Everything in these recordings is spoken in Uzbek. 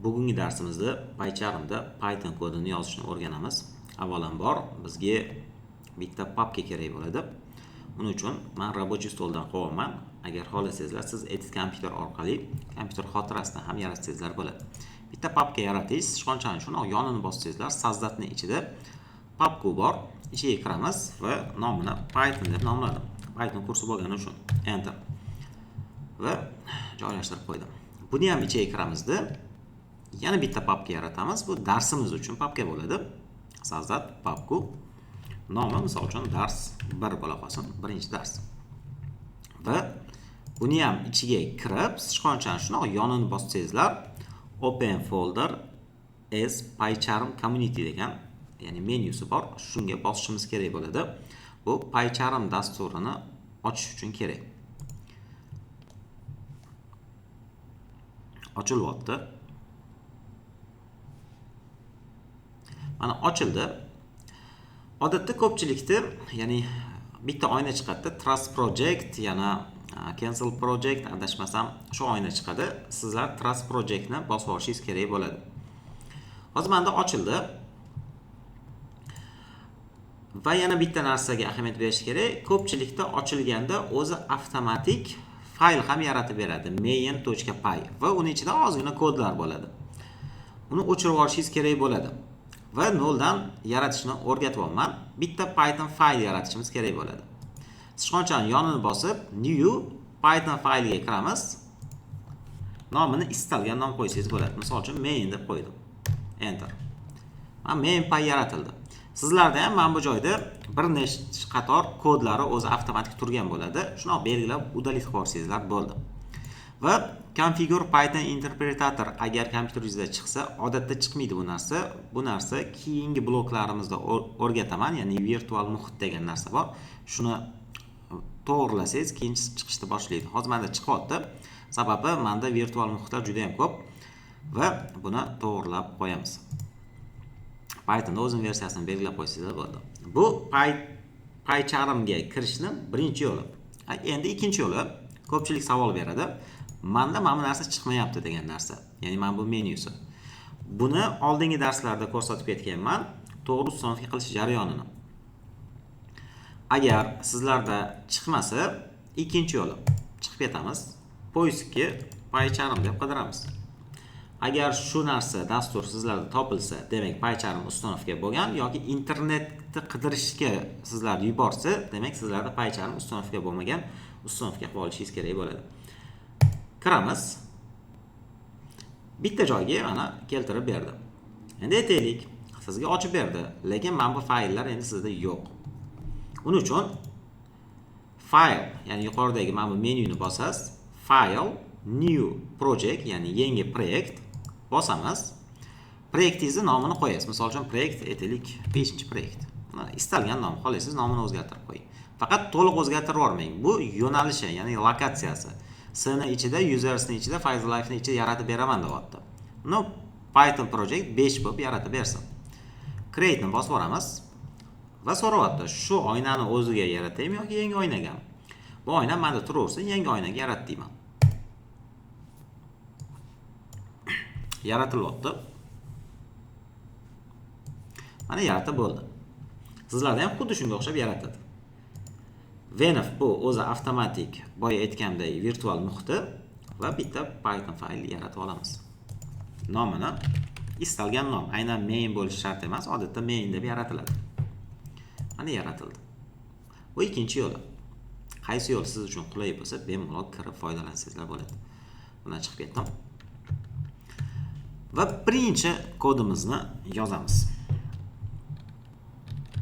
Bugungi darsimizda PyCharmda Python kodini yozishni o'rganamiz. Avvalambor bizga bitta papka kerak bo'ladi. Buning uchun men рабочий stoldan qo'yaman. Agar xohlasangizlar, siz Edit kompyuter orqali kompyuter xotirasidan ham yaratsangizlar bo'ladi. Bitta papka yaratish, shuncha uchun yonini bossangizlar, sazdatni ichida papka bor. Ichiga kiramiz va nomini Python deb nomladim. Python kursi bo'lgani uchun Enter va joylashtirib qo'ydim. Buni ham ichiga kiramizda yana bitta papka yaratamiz. Bu darsimiz uchun papka bo'ladi. Sazdat papku. Nomi misol uchun dars 1 bo'la qolsin, birinchi dars. Va buni ham ichiga kirib, siz qanchani shuni yonini bossangizlar, open folder as PyCharm community degan, ya'ni menyusi bor. Shunga bosishimiz kerak bo'ladi. Bu PyCharm dasturini ochish uchun kerak. Ochilyapti. Mana ochildi. Odatda ko'pchilikda, ya'ni bitta oyna chiqadi, Trust Project, yana Cancel Project, adashmasam shu oyna chiqadi. Sizlar Trust Projectni bosib olishingiz kerak bo'ladi. Hozir menda ochildi. Va yana bitta narsaga ahamiyat berish kerak. Ko'pchilikda ochilganda o'zi avtomatik fayl ham yaratib beradi, main.py va uning ichida ozgina kodlar bo'ladi. Uni o'chirib olishingiz kerak bo'ladi. Va noldan yaratishni o'rgatyapman. Bitta Python fayl yaratishimiz kerak bo'ladi. Sichqonchani yonini bosib, new Python fayliga kiramiz. Nomini istalgan nom qo'ysangiz bo'ladi. Misol uchun main deb qo'ydim. Enter. Mana main.py yaratildi. Sizlarda ham mana bu joyda bir nechta qator kodlari o'zi avtomatik turgan bo'ladi. Shuni belgilab udalit qo'ysangizlar bo'ldi. Va configure Python interpretator agar kompyuteringizda chiqsa, odatda chiqmaydi bu narsa. Bu narsa keyingi bloklarimizda o'rgataman, ya'ni virtual muhit degan narsa bor. Shuni to'g'rilasangiz, keyin chiqishni boshlaydi. Hozir menda chiqyapti. Sababi menda virtual muhitlar juda ham ko'p va buni to'g'rilab qo'yamiz. Pythonda o'zining versiyasini belgilab qo'ysangizlar bo'ldi. Bu PyCharmga kirishning birinchi yo'li. Endi ikkinchi yo'li, ko'pchilik savol beradi. Menda mana bu narsa chiqmayapti degan narsa. Ya'ni mana bu menyusi. Buni oldingi darslarda ko'rsatib ketganman, to'g'ri ustanofga qilish jarayonini. Agar sizlarda chiqmasa, ikkinchi yo'li. Chiqib ketamiz. Poiskga PyCharm deb qidiramiz. Agar shu narsa dastur sizlarda topilsa, demak PyCharm ustanofga bo'lgan yoki internetni qidirishga sizlar yuborsa, demak sizlarda PyCharm ustanofga bo'lmagan, ustanofga qilib olishingiz kerak bo'ladi. Kiramiz. Bitta joyga mana keltirib berdi. Endi aytaylik, sizga ochib berdi, lekin mana bu fayllar endi sizda yo'q. Uning uchun file, ya'ni yuqoridagi mana bu menyuni bosasiz, file, new project, ya'ni yangi proyekt bosamiz. Proyektingizni nomini qo'yasiz. Misol uchun proyekt aytaylik 5-proyekt. Istalgan nom xohlasangiz nomini o'zgartirib qo'ying. Faqat to'liq o'zgartirib yormang. Bu yo'nalishi, ya'ni lokatsiyasi. Sini ichida, usersni ichida, file life'ni ichida yaratib beraman deyapti. Buni Python project 5 bo'lib yaratib bersin. Create ni bosib o'ramiz va so'rayapti, shu oynani o'ziga yarataymi yoki yangi oynaga? Bu oyna menda turaversa, yangi oynaga yarat deyman. Yaratilyapti. Mana yaratib bo'ldi. Sizlarda ham xuddi shunga o'xshab yaratadi. Venif bu o'zi avtomatik boya aytgandek virtual muhiti va bitta Python fayl yaratib olamiz. Nomini istalgan nom, aynan main bo'lishi shart emas, odatda main deb yaratiladi. Mana yaratildi. Bu ikkinchi yo'li. Qaysi yo'l siz uchun qulay bo'lsa, bemalol kirib foydalansangizlar bo'ladi. Bundan chiqib ketdim. Va birinchi kodimizni yozamiz.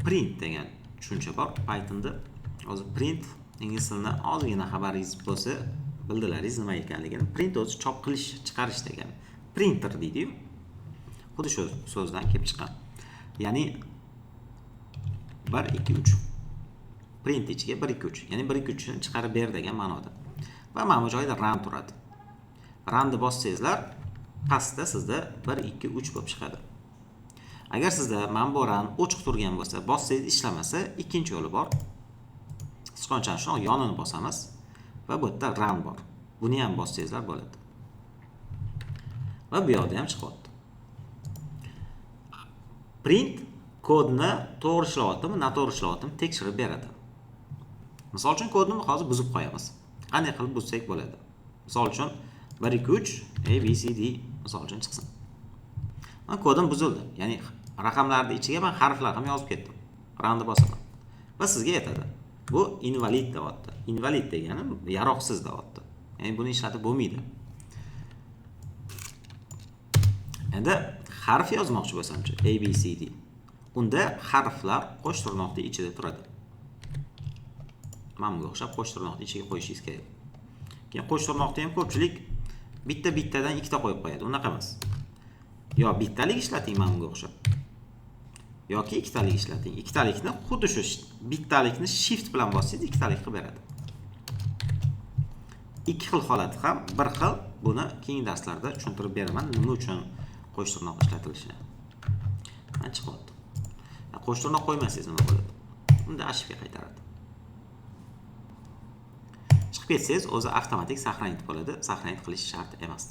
Print degan tushuncha bor Pythonda. Hozir print ingliz tilidan ozgina xabaringiz bo'lsa, bildilaringiz nima ekanligini. Print o'zi chop qilish, chiqarish degan. Printer deydi-yu. Xuddi shu so'zdan kelib chiqqan. Ya'ni 1 2 3. Print ichiga 1 2 3. Ya'ni 1 2 3 ni chiqarib ber degan ma'noda. Va mana bu joyda run turadi. Runni bossangizlar, pastda sizda 1 2 3 bo'lib chiqadi. Agar sizda mana bu run ochiq turgan bo'lsa, bossangiz ishlamasa, ikkinchi yo'li bor. Sichqonchani shuni yonini bosamiz va bu yerda run bor. Buni ham bossangizlar bo'ladi. va bu yoqda ham chiqyapti. Print kodni to'g'ri ishlayaptimi, noto'g'ri ishlayaptimi tekshirib beradi. Misol uchun kodni hozir buzib qo'yamiz. Qanday qilib buzsak bo'ladi? Misol uchun 1 2 3 A B C D misol uchun chiqsin. Men kodim buzildi. Ya'ni raqamlarning ichiga men harflar ham yozib ketdim. Ranni bosaman. Va sizga aytadi. Bu invalid deyapti. Invalid degani yaroqsiz deyapti. Ya'ni buni ishlatib bo'lmaydi. Endi harf yozmoqchi bo'lsam-chi, A B C D. Unda harflar qo'sh tirnoqning ichida turadi. Mana bunga o'xshab qo'sh tirnoqning ichiga qo'yishingiz kerak. Keyin qo'sh tirnoqda ham ko'pchilik bittadan ikkita qo'yib qo'yadi. Unaqa emas. Yo bittalik ishlating mana bunga o'xshab. Yoki ikkitalik ishlating. Ikkitalikni xuddi shu bittalikni shift bilan bossangiz ikkitalik qilib beradi. Ikki xil holati ham bir xil. Buni keyingi darslarda tushuntirib beraman, nima uchun qo'sh tirnoq ishlatilishini. Mana chiqyapti. Qo'sh tirnoq qo'ymasangiz nima bo'ladi? Unda ashibga qaytaradi. Chiqib ketsangiz o'zi avtomatik saqlanib qoladi. Saqlanib qilish shart emas.